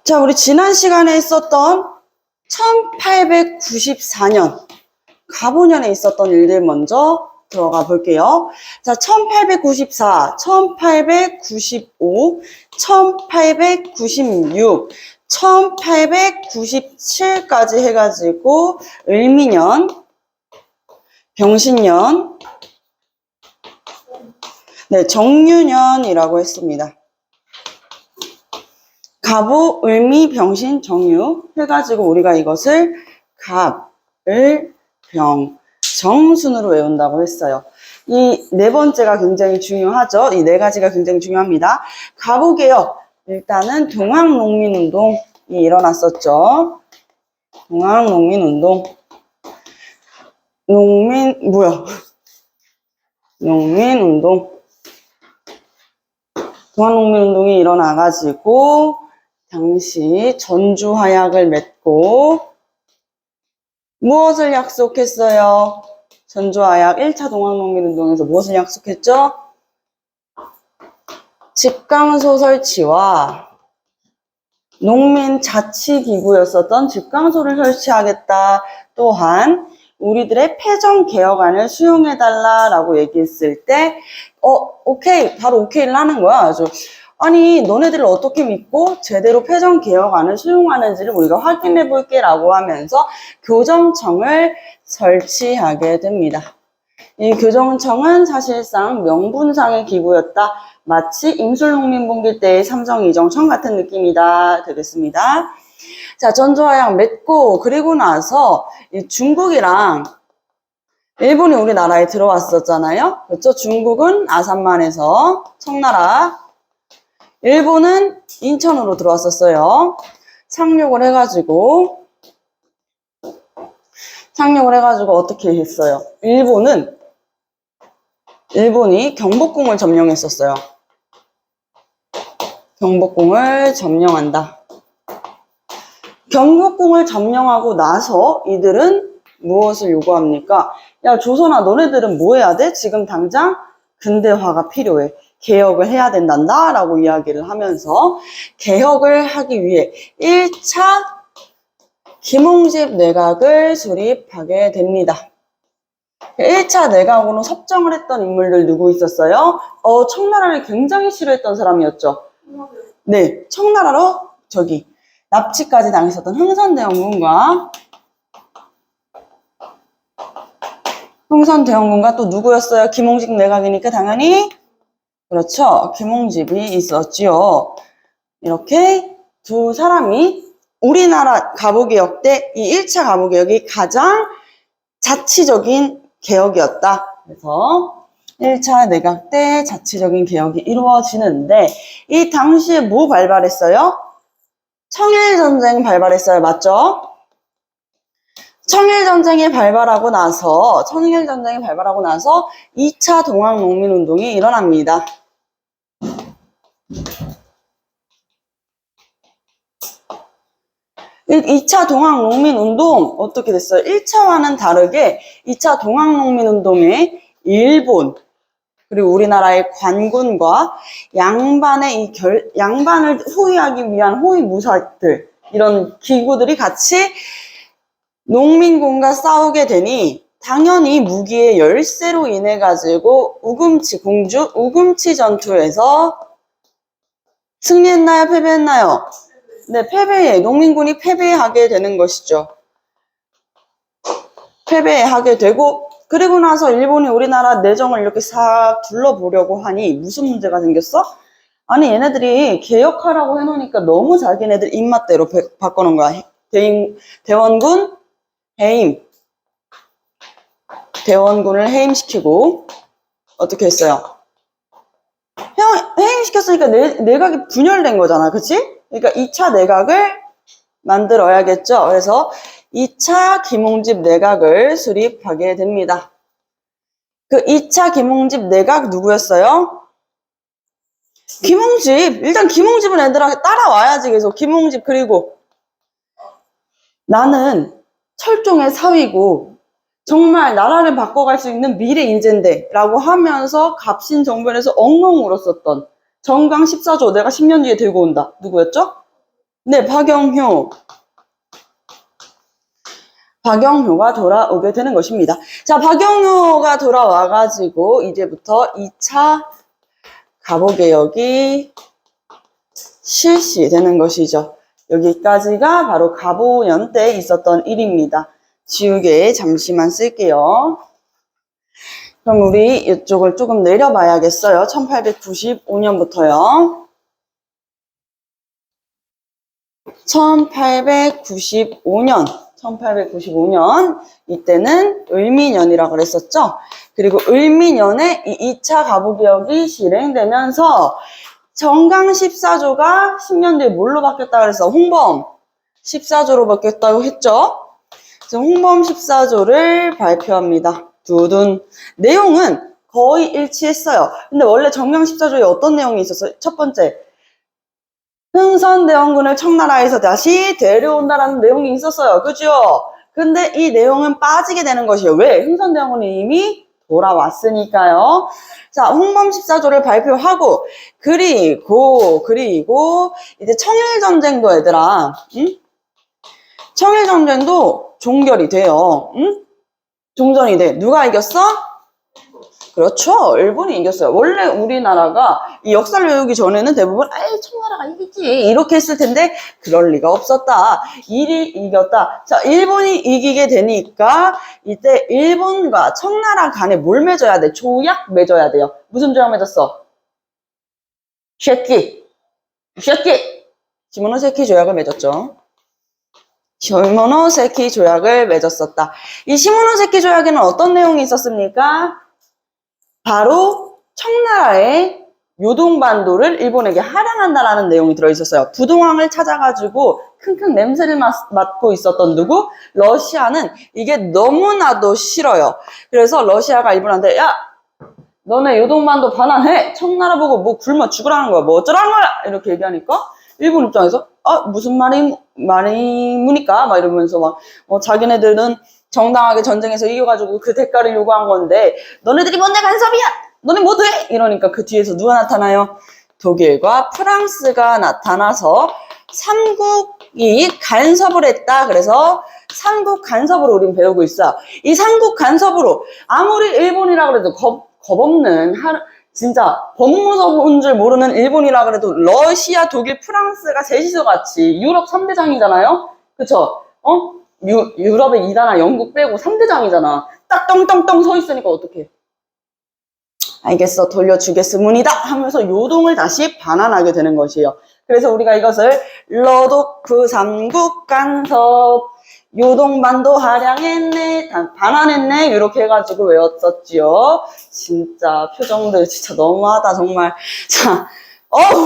자, 우리 지난 시간에 있었던 1894년 가보년에 있었던 일들 먼저 들어가 볼게요. 자, 1894, 1895, 1896, 1897까지 해가지고 을미년, 병신년, 네, 정유년이라고 했습니다. 갑오, 을미, 병신, 정유 해가지고 우리가 이것을 갑, 을, 병, 정 순으로 외운다고 했어요. 이 네 번째가 굉장히 중요하죠. 이 네 가지가 굉장히 중요합니다. 갑오개혁, 일단은 동학농민운동이 일어났었죠. 동학농민운동. 농민운동. 동학농민운동이 일어나가지고 당시 전주화약을 맺고 무엇을 약속했어요? 전주화약 1차 동학농민운동에서 무엇을 약속했죠? 집강소 설치와 농민자치기구였었던 집강소를 설치하겠다. 또한 우리들의 패전개혁안을 수용해달라라고 얘기했을 때 오케이, 바로 오케이를 하는 거야. 아주. 아니, 너네들을 어떻게 믿고 제대로 패전개혁안을 수용하는지를 우리가 확인해 볼게 라고 하면서 교정청을 설치하게 됩니다. 이 교정청은 사실상 명분상의 기구였다. 마치 임술농민분기 때의 삼성이정청 같은 느낌이다. 되겠습니다. 자, 전주화약 맺고 그리고 나서 중국이랑 일본이 우리나라에 들어왔었잖아요. 그렇죠? 중국은 아산만에서 청나라, 일본은 인천으로 들어왔었어요. 상륙을 해가지고 어떻게 했어요? 일본이 경복궁을 점령했었어요. 경복궁을 점령한다. 경복궁을 점령하고 나서 이들은 무엇을 요구합니까? 야, 조선아, 너네들은 뭐 해야 돼? 지금 당장 근대화가 필요해. 개혁을 해야 된단다 라고 이야기를 하면서 개혁을 하기 위해 1차 김홍집 내각을 수립하게 됩니다. 1차 내각으로 섭정을 했던 인물들 누구 있었어요? 청나라를 굉장히 싫어했던 사람이었죠. 네, 청나라로 납치까지 당했었던 흥선대원군과 또 누구였어요? 김홍집 내각이니까 당연히 그렇죠. 김홍집이 있었지요. 이렇게 두 사람이 우리나라 갑오개혁 때 이 1차 갑오개혁이 가장 자치적인 개혁이었다. 그래서 1차 내각 때 자치적인 개혁이 이루어지는데 이 당시에 뭐 발발했어요? 청일전쟁 발발했어요. 맞죠? 청일전쟁이 발발하고 나서 2차 동학농민운동이 일어납니다. 2차 동학농민운동 어떻게 됐어요? 1차와는 다르게 2차 동학농민운동에 일본 그리고 우리나라의 관군과 양반을 호위하기 위한 호위무사들 이런 기구들이 같이 농민군과 싸우게 되니 당연히 무기의 열세로 인해 가지고 우금치 전투에서 승리했나요? 패배했나요? 네, 농민군이 패배하게 되는 것이죠. 패배하게 되고 그리고 나서 일본이 우리나라 내정을 이렇게 싹 둘러보려고 하니 무슨 문제가 생겼어? 아니 얘네들이 개혁하라고 해놓으니까 너무 자기네들 입맛대로 바꿔놓은 거야. 대원군을 해임시키고 어떻게 했어요? 해임시켰으니까 내각이 분열된 거잖아. 그치? 그러니까 2차 내각을 만들어야겠죠. 그래서 2차 김홍집 내각을 수립하게 됩니다. 그 2차 김홍집 내각 누구였어요? 김홍집. 일단 김홍집은 애들한테 따라와야지. 계속 김홍집. 그리고 나는 철종의 사위고 정말 나라를 바꿔갈 수 있는 미래 인재인데 라고 하면서 갑신정변에서 엉엉 울었었던 정강 14조 내가 10년 뒤에 들고 온다. 누구였죠? 네, 박영효가 돌아오게 되는 것입니다. 자, 박영효가 돌아와가지고 이제부터 2차 가보개혁이 실시되는 것이죠. 여기까지가 바로 가보연 때 있었던 일입니다. 지우개 잠시만 쓸게요. 그럼 우리 이쪽을 조금 내려봐야겠어요. 1895년부터요. 1895년 이때는 을미년이라고 그랬었죠. 그리고 을미년에 이 2차 가부개혁이 실행되면서 정강 14조가 10년 뒤에 뭘로 바뀌었다 그랬어? 홍범 14조로 바뀌었다고 했죠. 지금 홍범 14조를 발표합니다. 두둔. 내용은 거의 일치했어요. 근데 원래 정강 14조에 어떤 내용이 있었어요? 첫 번째, 흥선대원군을 청나라에서 다시 데려온다라는 내용이 있었어요. 그죠? 근데 이 내용은 빠지게 되는 것이에요. 왜? 흥선대원군이 이미 돌아왔으니까요. 자, 홍범 14조를 발표하고, 그리고, 이제 청일전쟁도 얘들아, 응? 청일전쟁도 종결이 돼요. 응? 종전이 돼. 누가 이겼어? 그렇죠. 일본이 이겼어요. 원래 우리나라가 이 역사를 외우기 전에는 대부분 아이 청나라가 이기지 이렇게 했을 텐데 그럴 리가 없었다. 일이 이겼다. 자, 일본이 이기게 되니까 이때 일본과 청나라 간에 뭘 맺어야 돼? 조약 맺어야 돼요. 무슨 조약 맺었어? 시모노세키 조약을 맺었죠. 시모노세키 조약을 맺었었다. 이 시모노세키 조약에는 어떤 내용이 있었습니까? 바로 청나라의 요동반도를 일본에게 할양한다라는 내용이 들어있었어요. 부동항을 찾아가지고 킁킁 냄새를 맡고 있었던 누구? 러시아는 이게 너무나도 싫어요. 그래서 러시아가 일본한테 야! 너네 요동반도 반환해! 청나라 보고 뭐 굶어 죽으라는 거야. 뭐 어쩌라는 거야! 이렇게 얘기하니까 일본 입장에서 무슨 말이무니까? 막 이러면서 막 자기네들은 정당하게 전쟁에서 이겨가지고 그 대가를 요구한 건데 너네들이 뭔데 간섭이야! 너네 뭐 돼? 이러니까 그 뒤에서 누가 나타나요? 독일과 프랑스가 나타나서 삼국이 간섭을 했다. 그래서 삼국 간섭으로 우린 배우고 있어. 이 삼국 간섭으로 아무리 일본이라 그래도 겁없는 진짜 법무서본 줄 모르는 일본이라 그래도 러시아, 독일, 프랑스가 셋이서 같이 유럽 3대장이잖아요? 그쵸? 유럽의 2나라 영국 빼고 3대장이잖아. 딱 떵떵떵 서 있으니까 어떡해. 알겠어. 돌려주겠으문이다 하면서 요동을 다시 반환하게 되는 것이에요. 그래서 우리가 이것을 러도크 삼국 간섭 요동반도 할양했네 반환했네 이렇게 해가지고 외웠었지요. 진짜 표정들 진짜 너무하다 정말. 자,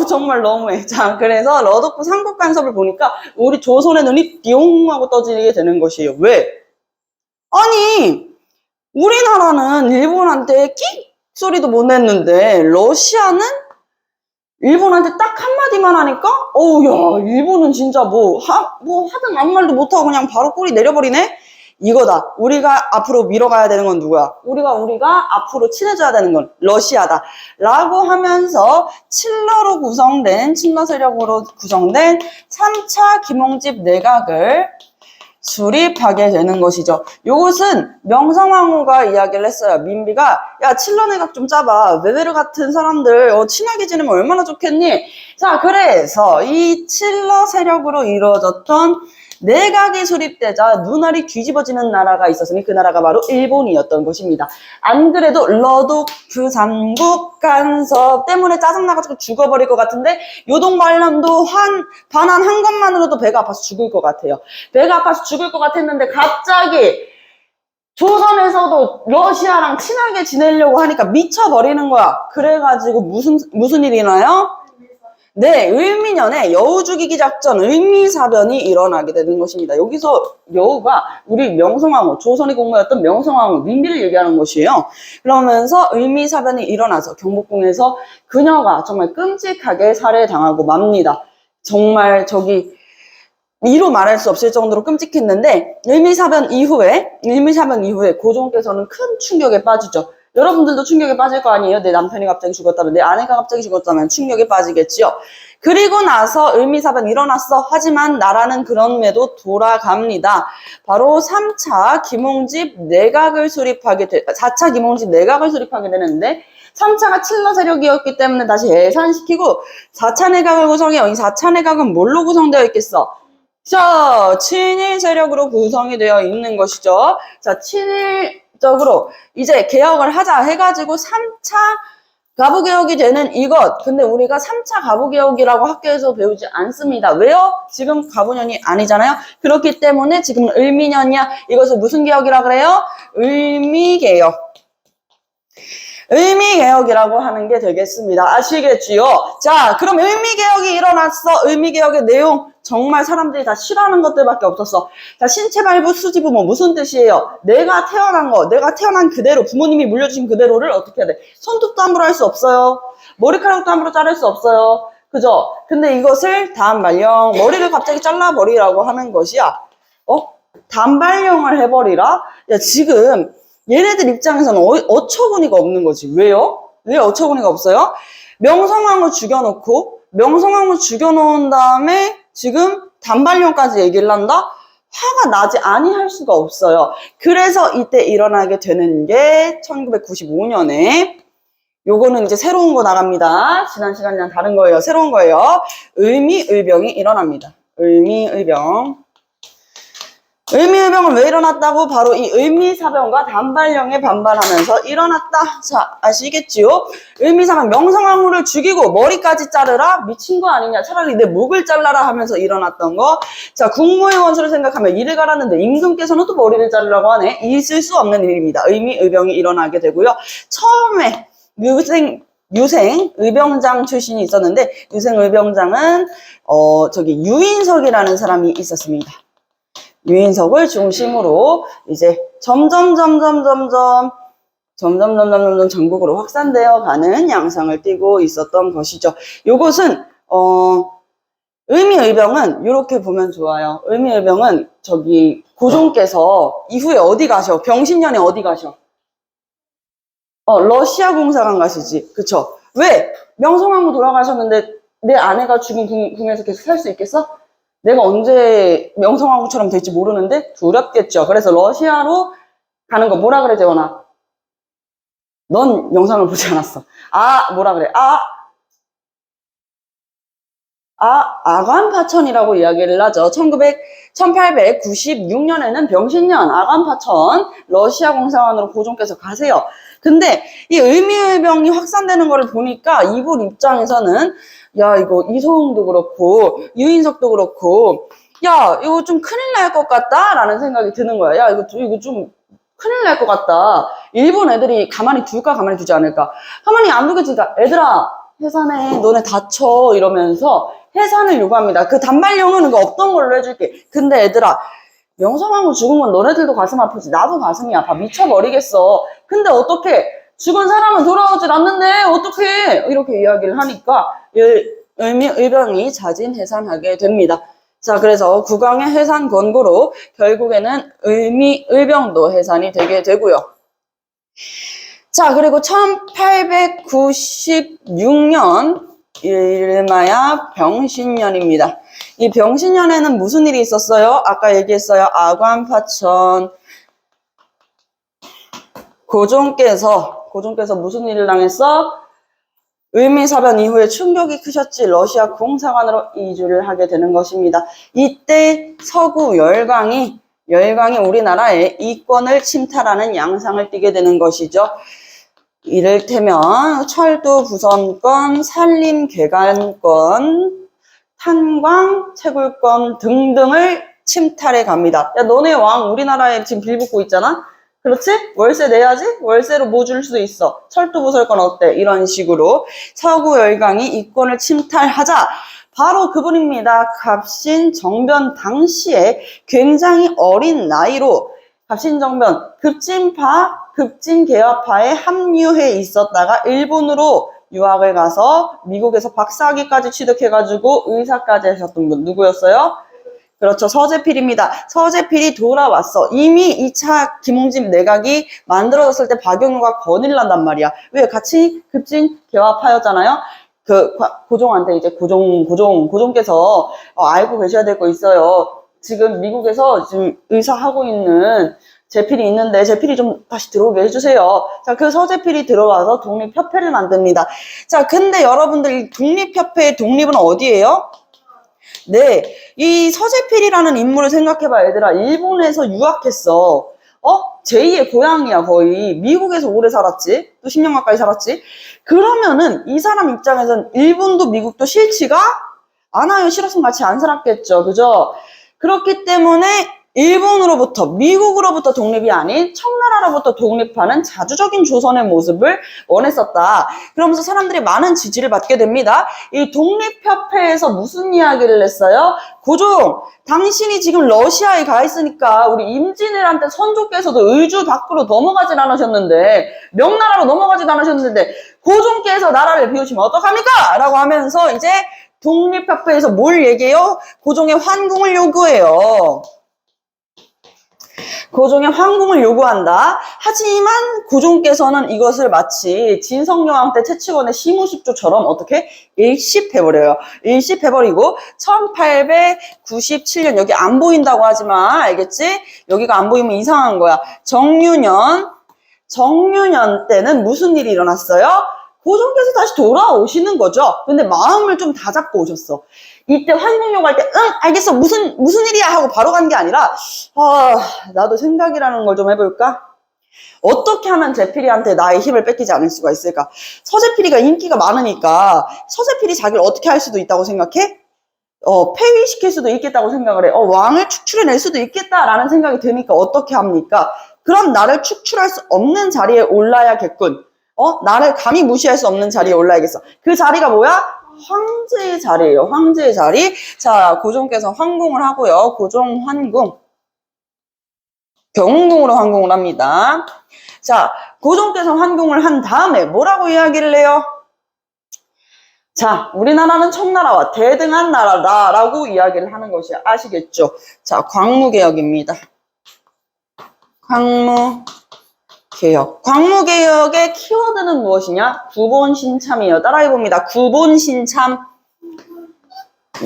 정말 너무해. 자, 그래서 러도크 삼국 간섭을 보니까 우리 조선의 눈이 띠용 하고 떠지게 되는 것이에요. 왜? 아니 우리나라는 일본한테 끽 소리도 못 냈는데 러시아는 일본한테 딱 한마디만 하니까 야 일본은 진짜 하든 아무 말도 못하고 그냥 바로 꼬리 내려버리네? 이거다. 우리가 앞으로 밀어가야 되는 건 누구야? 우리가 앞으로 친해져야 되는 건 러시아다. 라고 하면서 친러 세력으로 구성된 3차 김홍집 내각을 수립하게 되는 것이죠. 요것은 명성황후가 이야기를 했어요. 민비가 야 칠러 내각 좀 짜봐. 외베르 같은 사람들 친하게 지내면 얼마나 좋겠니? 자, 그래서 이 칠러 세력으로 이루어졌던 내각이 수립되자 눈알이 뒤집어지는 나라가 있었으니 그 나라가 바로 일본이었던 것입니다. 안 그래도 러도크 삼국 간섭 때문에 짜증나가지고 죽어버릴 것 같은데 요동반란도 반환한 것만으로도 배가 아파서 죽을 것 같아요. 배가 아파서 죽을 것 같았는데 갑자기 조선에서도 러시아랑 친하게 지내려고 하니까 미쳐버리는 거야. 그래가지고 무슨 일이 나요? 네, 을미년에 여우 죽이기 작전, 을미사변이 일어나게 되는 것입니다. 여기서 여우가 우리 명성황후, 조선의 공무였던 명성황후, 민비를 얘기하는 것이에요. 그러면서 을미사변이 일어나서 경복궁에서 그녀가 정말 끔찍하게 살해당하고 맙니다. 정말 이로 말할 수 없을 정도로 끔찍했는데 을미사변 이후에 고종께서는 큰 충격에 빠지죠. 여러분들도 충격에 빠질 거 아니에요? 내 남편이 갑자기 죽었다면, 내 아내가 갑자기 죽었다면 충격에 빠지겠지요. 그리고 나서 을미사변 일어났어. 하지만 나라는 그럼에도 돌아갑니다. 바로 3차 김홍집 내각을 수립하게 4차 김홍집 내각을 수립하게 되는데 3차가 칠러 세력이었기 때문에 다시 해산시키고 4차 내각을 구성해요. 이 4차 내각은 뭘로 구성되어 있겠어? 자, 친일 세력으로 구성이 되어 있는 것이죠. 자, 친일적으로 이제 개혁을 하자 해가지고 3차 가부개혁이 되는 이것. 근데 우리가 3차 가부개혁이라고 학교에서 배우지 않습니다. 왜요? 지금 가부년이 아니잖아요. 그렇기 때문에 지금 을미년이야. 이것을 무슨 개혁이라 그래요? 을미개혁. 을미개혁이라고 하는 게 되겠습니다. 아시겠지요? 자, 그럼 을미개혁이 일어났어. 을미개혁의 내용 정말 사람들이 다 싫어하는 것들밖에 없었어. 자, 신체발부 수지부 뭐 무슨 뜻이에요? 내가 태어난 거, 내가 태어난 그대로 부모님이 물려주신 그대로를 어떻게 해야 돼? 손톱도 함부로 할 수 없어요. 머리카락도 함부로 자를 수 없어요. 그죠? 근데 이것을 단발령, 머리를 갑자기 잘라버리라고 하는 것이야. 단발령을 해버리라? 야, 지금 얘네들 입장에서는 어처구니가 없는 거지. 왜요? 왜 어처구니가 없어요? 명성황후 죽여놓은 다음에 지금 단발령까지 얘기를 한다? 화가 나지 아니할 수가 없어요. 그래서 이때 일어나게 되는 게 1995년에 요거는 이제 새로운 거 나갑니다. 지난 시간이랑 다른 거예요. 새로운 거예요. 을미의병이 일어납니다. 을미의병. 을미의병은 왜 일어났다고? 바로 이 을미사변과 단발령에 반발하면서 일어났다. 자, 아시겠지요? 을미사변 명성황후를 죽이고 머리까지 자르라? 미친 거 아니냐? 차라리 내 목을 잘라라 하면서 일어났던 거. 자, 국무의 원수를 생각하면 이를 갈았는데 임금께서는 또 머리를 자르라고 하네. 있을 수 없는 일입니다. 을미의병이 일어나게 되고요. 처음에 유생 의병장 출신이 있었는데 유생 의병장은 유인석이라는 사람이 있었습니다. 유인석을 중심으로 이제 점점 전국으로 확산되어 가는 양상을 띠고 있었던 것이죠. 요것은 을미의병은 이렇게 보면 좋아요. 을미의병은 고종께서 이후에 어디 가셔? 병신년에 어디 가셔? 러시아 공사관 가시지. 그쵸? 왜? 명성황후 돌아가셨는데 내 아내가 죽은 궁에서 계속 살 수 있겠어? 내가 언제 명성황후처럼 될지 모르는데 두렵겠죠. 그래서 러시아로 가는 거 뭐라 그래, 재원아? 넌 영상을 보지 않았어. 뭐라 그래? 아관파천이라고 이야기를 하죠. 1896년에는 병신년 아관파천 러시아 공사관으로 고종께서 가세요. 근데 이 을미의병이 확산되는 거를 보니까 이분 입장에서는 야, 이거 이소웅도 그렇고 유인석도 그렇고 야, 이거 좀 큰일 날 것 같다 라는 생각이 드는 거야. 야, 이거 좀 큰일 날 것 같다. 일본 애들이 가만히 둘까 가만히 두지 않을까. 가만히 안 두겠지니까 애들아 해산해, 너네 다쳐 이러면서 해산을 요구합니다. 그 단발령은 이거 없던 걸로 해줄게. 근데 애들아 명성황후 죽은 건 너네들도 가슴 아프지 나도 가슴이 아파 미쳐버리겠어. 근데 어떻게 죽은 사람은 돌아오질 않는데 어떻게 이렇게 이야기를 하니까 을미의병이 자진해산하게 됩니다. 자, 그래서 국왕의 해산 권고로 결국에는 을미의병도 해산이 되게 되고요. 자, 그리고 1896년 일마야 병신년입니다. 이 병신년에는 무슨 일이 있었어요? 아까 얘기했어요. 아관파천. 고종께서 무슨 일을 당했어? 을미사변 이후에 충격이 크셨지. 러시아 공사관으로 이주를 하게 되는 것입니다. 이때 서구 열강이 우리나라의 이권을 침탈하는 양상을 띠게 되는 것이죠. 이를테면 철도 부선권, 산림 개간권, 탄광 채굴권 등등을 침탈해 갑니다. 야, 너네 왕 우리나라에 지금 빌붙고 있잖아? 그렇지? 월세 내야지? 월세로 뭐 줄 수 있어? 철도 부설권 어때? 이런 식으로 서구 열강이 이권을 침탈하자 바로 그분입니다. 갑신정변 당시에 굉장히 어린 나이로 갑신정변 급진개화파에 합류해 있었다가 일본으로 유학을 가서 미국에서 박사학위까지 취득해가지고 의사까지 하셨던 분 누구였어요? 그렇죠. 서재필입니다. 서재필이 돌아왔어. 이미 2차 김홍집 내각이 만들어졌을 때 박영우가 건의를 한단 말이야. 왜? 같이 급진 개화파였잖아요. 고종한테 이제 고종께서 알고 계셔야 될 거 있어요. 지금 미국에서 지금 의사하고 있는 제필이 있는데 제필이 좀 다시 들어오게 해주세요. 자, 그 서재필이 들어와서 독립협회를 만듭니다. 자, 근데 여러분들 독립협회의 독립은 어디예요? 네, 이 서재필이라는 인물을 생각해봐, 얘들아. 일본에서 유학했어. 제2의 고향이야, 거의. 미국에서 오래 살았지. 또 10년 가까이 살았지. 그러면은 이 사람 입장에선 일본도 미국도 싫지가 않아요. 싫었으면 같이 안 살았겠죠. 그죠? 그렇기 때문에 일본으로부터, 미국으로부터 독립이 아닌 청나라로부터 독립하는 자주적인 조선의 모습을 원했었다. 그러면서 사람들이 많은 지지를 받게 됩니다. 이 독립협회에서 무슨 이야기를 했어요? 고종, 당신이 지금 러시아에 가 있으니까 우리 임진왜란때 선조께서도 의주 밖으로 넘어가진 않으셨는데, 명나라로 넘어가진 않으셨는데 고종께서 나라를 비우시면 어떡합니까? 라고 하면서 이제 독립협회에서 뭘 얘기해요? 고종의 환궁을 요구해요. 고종의 환궁을 요구한다. 하지만 고종께서는 이것을 마치 진성여왕 때 채치원의 시무십조처럼 어떻게? 일십해버려요. 일십해버리고 1897년 여기 안 보인다고 하지만 알겠지? 여기가 안 보이면 이상한 거야. 정유년 때는 무슨 일이 일어났어요? 고종께서 다시 돌아오시는 거죠. 근데 마음을 좀 다잡고 오셨어. 이때 환궁 요구할 때 알겠어 무슨 일이야 하고 바로 간 게 아니라 나도 생각이라는 걸 좀 해볼까? 어떻게 하면 제필이한테 나의 힘을 뺏기지 않을 수가 있을까? 서재필이가 인기가 많으니까 서재필이 자기를 어떻게 할 수도 있다고 생각해? 폐위시킬 수도 있겠다고 생각을 해. 왕을 축출해낼 수도 있겠다라는 생각이 드니까 어떻게 합니까? 그럼 나를 축출할 수 없는 자리에 올라야겠군. 나를 감히 무시할 수 없는 자리에 올라야겠어. 그 자리가 뭐야? 황제의 자리예요. 황제의 자리. 자, 고종께서 환궁을 하고요. 고종 환궁. 경궁으로 환궁을 합니다. 자, 고종께서 환궁을 한 다음에 뭐라고 이야기를 해요? 자, 우리나라는 청나라와 대등한 나라다라고 이야기를 하는 것이 아시겠죠? 자, 광무개혁입니다. 광무개혁의 키워드는 무엇이냐? 구본신참이에요. 따라해봅니다. 구본신참.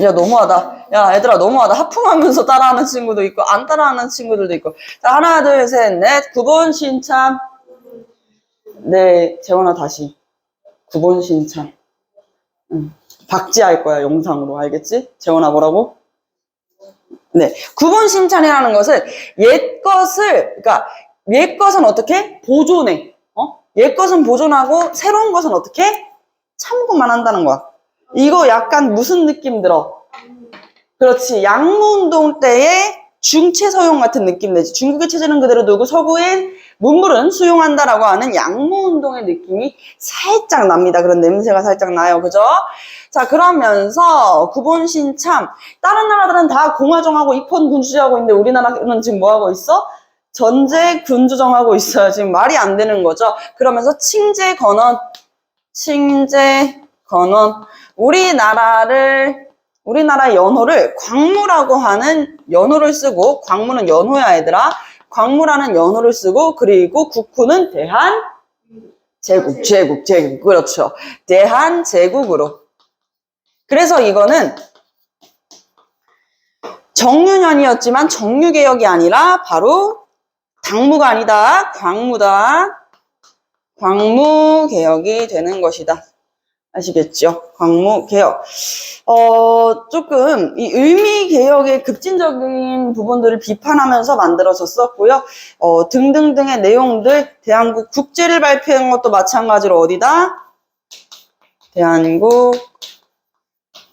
야, 너무하다. 야, 얘들아, 너무하다. 하품하면서 따라하는 친구도 있고, 안 따라하는 친구들도 있고. 자, 하나, 둘, 셋, 넷. 구본신참. 네, 재원아, 다시. 구본신참. 박제할 거야, 영상으로. 알겠지? 재원아, 뭐라고? 네. 구본신참이라는 것은 그러니까, 옛 것은 어떻게? 보존해. 옛 것은 보존하고 새로운 것은 어떻게? 참고만 한다는 거야. 이거 약간 무슨 느낌 들어? 그렇지. 양무운동 때의 중체서용 같은 느낌 내지. 중국의 체제는 그대로 두고 서구의 문물은 수용한다라고 하는 양무운동의 느낌이 살짝 납니다. 그런 냄새가 살짝 나요. 그죠? 자, 그러면서 구본신참. 다른 나라들은 다 공화정하고 입헌군주제하고 있는데 우리나라는 지금 뭐 하고 있어? 전제 군주정하고 있어요. 지금 말이 안 되는 거죠. 그러면서 칭제건원. 우리나라 연호를 광무라고 하는 연호를 쓰고, 광무는 연호야 얘들아. 광무라는 연호를 쓰고, 그리고 국호는 제국. 그렇죠. 대한제국으로. 그래서 이거는 정유년이었지만 정유개혁이 아니라 바로 당무가 아니다. 광무다. 광무개혁이 되는 것이다. 아시겠죠? 광무개혁. 조금 이 의미개혁의 급진적인 부분들을 비판하면서 만들어졌었고요. 등등등의 내용들, 대한국 국제를 발표한 것도 마찬가지로 어디다? 대한국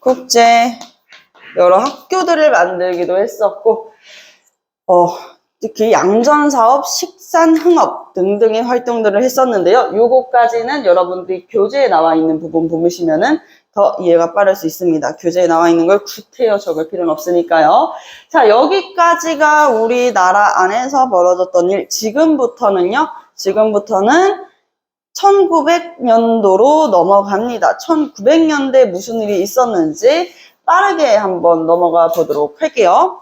국제 여러 학교들을 만들기도 했었고, 특히 양전사업, 식산흥업 등등의 활동들을 했었는데요. 요거까지는 여러분들이 교재에 나와 있는 부분 보시면은 더 이해가 빠를 수 있습니다. 교재에 나와 있는 걸 구태여 적을 필요는 없으니까요. 자, 여기까지가 우리나라 안에서 벌어졌던 일. 지금부터는 1900년도로 넘어갑니다. 1900년대에 무슨 일이 있었는지 빠르게 한번 넘어가 보도록 할게요.